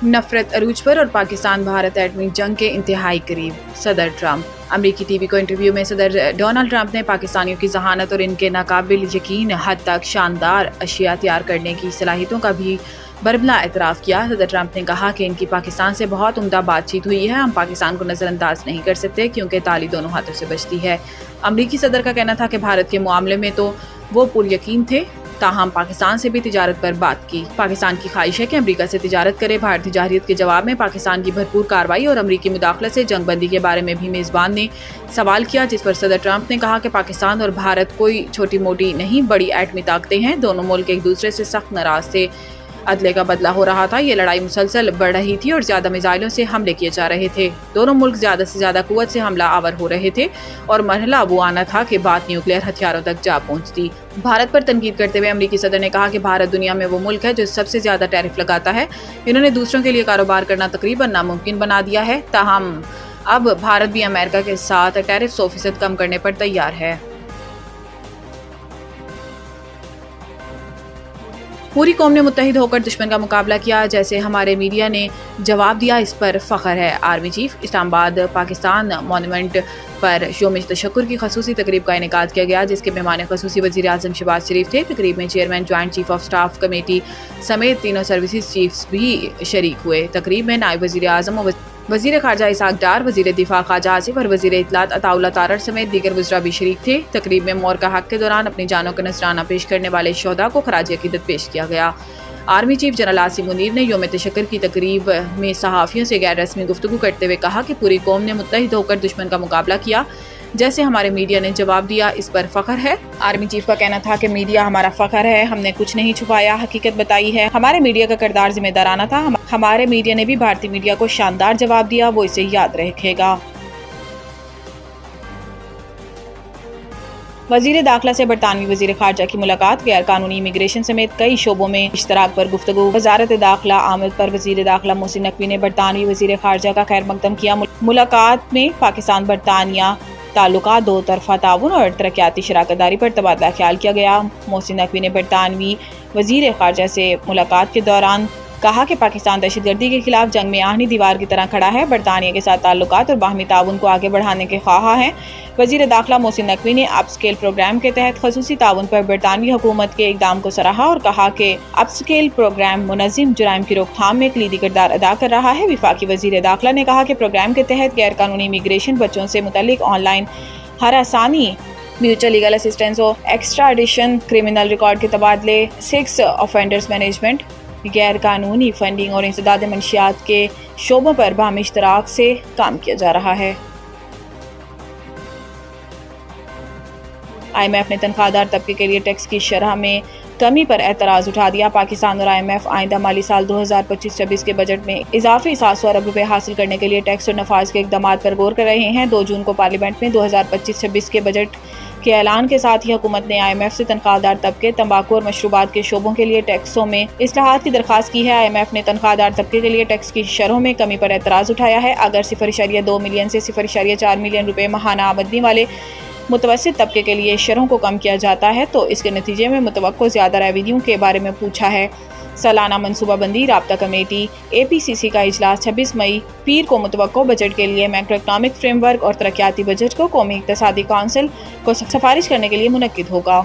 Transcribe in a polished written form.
नफरत अरूज पर और पाकिस्तान भारत एटमी जंग के इंतहाई करीब, सदर ट्रंप। अमरीकी टीवी को इंटरव्यू में सदर डोनाल्ड ट्रंप ने पाकिस्तानियों की जहानत और इनके नाकाबिल यकीन हद तक शानदार अशिया तैयार करने की सलाहियतों का भी बरबला एतराफ़ किया। सदर ट्रंप ने कहा कि इनकी पाकिस्तान से बहुत उम्दा बातचीत हुई है, हम पाकिस्तान को नज़रअंदाज नहीं कर सकते क्योंकि ताली दोनों हाथों से बजती है। अमरीकी सदर का कहना था कि भारत के मामले में तो वो पुरयकीन थे, ताहम पाकिस्तान से भी तिजारत पर बात की। पाकिस्तान की ख्वाहिश है कि अमेरिका से तिजारत करे। भारतीय जारहियत के जवाब में पाकिस्तान की भरपूर कार्रवाई और अमरीकी मुदाखलत से जंग बंदी के बारे में भी मेज़बान ने सवाल किया, जिस पर सदर ट्रंप ने कहा कि पाकिस्तान और भारत कोई छोटी मोटी नहीं, बड़ी एटमी ताकतें हैं। दोनों मुल्क एक दूसरे से सख्त नाराज थे। अदले का बदला हो रहा था। ये लड़ाई मुसलसल बढ़ रही थी और ज्यादा मिसाइलों से हमले किए जा रहे थे। दोनों मुल्क ज्यादा से ज्यादा कुव्वत से हमला आवर हो रहे थे और मरहला वो आना था कि बात न्यूक्लियर हथियारों तक जा पहुंचती। भारत पर तनकीद करते हुए अमरीकी सदर ने कहा कि भारत दुनिया में वो मुल्क है जो सबसे ज्यादा टैरिफ लगाता है। इन्होंने दूसरों के लिए कारोबार करना तकरीबन नामुमकिन बना दिया है। ताहम अब भारत भी अमेरिका के साथ टैरिफ 100% कम करने पर तैयार है। पूरी कौम ने मुत्तहिद होकर दुश्मन का मुकाबला किया, जैसे हमारे मीडिया ने जवाब दिया, इस पर फ़ख्र है। Army chief Islamabad Pakistan monument पर योम तशक्कुर की खसूसी तकरीब का इनेकाद किया गया, जिसके मेहमान खसूसी वज़ीर आज़म शहबाज शरीफ थे। तकरीब में chairman joint chief of staff committee समेत तीनों सर्विसेज चीफ्स भी शरीक हुए। तकरीब में नायब वज़ीर आज़म और वज़ीर ख़ारजा इसाक डार, वज़ीर दिफा ख्वाजा आसिफ और वज़ीर इत्तलात अताउल्लाह तारड़ समेत दीगर वज़रा भी शरीक थे। तकरीब में मोर का हक के दौरान अपनी जानों का नजराना पेश करने वाले शोहदा को खराज अकीदत पेश किया गया। Army chief general Asim Munir ने योम तशक्कुर की तकरीब में सहाफ़ियों से गैर रस्मी गुफ्तगू करते हुए कहा कि पूरी कौम ने मुत्तहिद होकर दुश्मन का मुकाबला किया, जैसे हमारे मीडिया ने जवाब दिया, इस पर फ़ख्र है। आर्मी चीफ का कहना था कि मीडिया हमारा फ़ख्र है, हमने कुछ नहीं छुपाया, हकीकत बताई है। हमारे मीडिया का किरदार जिम्मेदाराना था। हमारे मीडिया ने भी भारतीय मीडिया को शानदार जवाब दिया, वो इसे याद रखेगा। वज़ीर दाखिला से बरतानवी वज़ीर ख़ारजा की मुलाकात, गैर कानूनी इमिग्रेशन समेत कई शोबों में इश्तराक पर गुफ्तगू। वज़ारत दाखिला आमद पर वज़ीर दाखिला मोहसिन नकवी ने बरतानवी वज़ीर ख़ारजा का खैर मकदम किया। मुलाकात में पाकिस्तान बरतानिया ताल्लुकात, दो तरफ़ा ताउन और तरक्याती शराकतदारी पर तबादला ख्याल किया गया। मोहसिन नकवी ने बरतानवी वज़ीर ख़ारजा से मुलाकात के दौरान कहा कि पाकिस्तान दहशतगर्दी के खिलाफ जंग में आहनी दीवार की तरह खड़ा है, बरतानिया के साथ ताल्लुकात और बाहमी ताउन को आगे बढ़ाने के ख्वाहा है। वज़ीर दाखिला मोहसिन नकवी ने अपस्केल प्रोग्राम के तहत खसूसी ताउन पर बरतानवी हुकूमत के इक़दाम को सराहा और कहा कि अपस्केल प्रोग्राम मुनज़्ज़म जुराइम की रोकथाम में कलीदी किरदार अदा कर रहा है। वफाकी वज़ीर दाखिला ने कहा कि प्रोग्राम के तहत गैर कानूनी इमिग्रेशन, बच्चों से मुतल्लिक ऑनलाइन हरासानी, म्यूचुअल लीगल असिस्टेंस और एक्स्ट्राडिशन, क्रिमिनल रिकॉर्ड के तबादले, सेक्स ऑफेंडर्स मैनेजमेंट, गैर कानूनी फंडिंग और इंसदाद मंशियात के शोबों पर बाहमी इश्तराक से काम किया जा रहा है। IMF ने तनख्वाहदार तबके के लिए टैक्स की शरह में कमी पर एतराज़ उठा दिया। पाकिस्तान और IMF आइंदा माली साल 2025-26 के बजट में इजाफी 700 अरब रुपए हासिल करने के लिए टैक्स और नफाज के इक़दामात पर गौर कर रहे हैं। 2 जून को पार्लियामेंट में 2025-26 के बजट के ऐलान के साथ ही हुकूमत ने IMF से तनख्वाहदार तबके, तंबाकू और मशरूबात के शोबों के लिए टैक्सों में इस्लाहात की दरख्वास्त की है। IMF ने तनख्वाहदार तबके के लिए टैक्स की शरहों में कमी पर एतराज़ उठाया है। अगर 0.2 मिलियन से 0.4 मिलियन रुपए माहाना आमदनी वाले मुतवस्सित तबके के लिए शरहों को कम किया जाता है तो इसके नतीजे में मुतवक्को ज़्यादा रेवेन्यू के बारे में पूछा है। सालाना मनसूबाबंदी राब्ता कमेटी APCC का इजलास 26 मई पीर को मुतवक्को बजट के लिए मैक्रो इकनॉमिक फ्रेमवर्क और तरक्याती बजट को कौमी इक़्तिसादी काउंसिल को सिफारिश करने के लिए मुनक्किद होगा।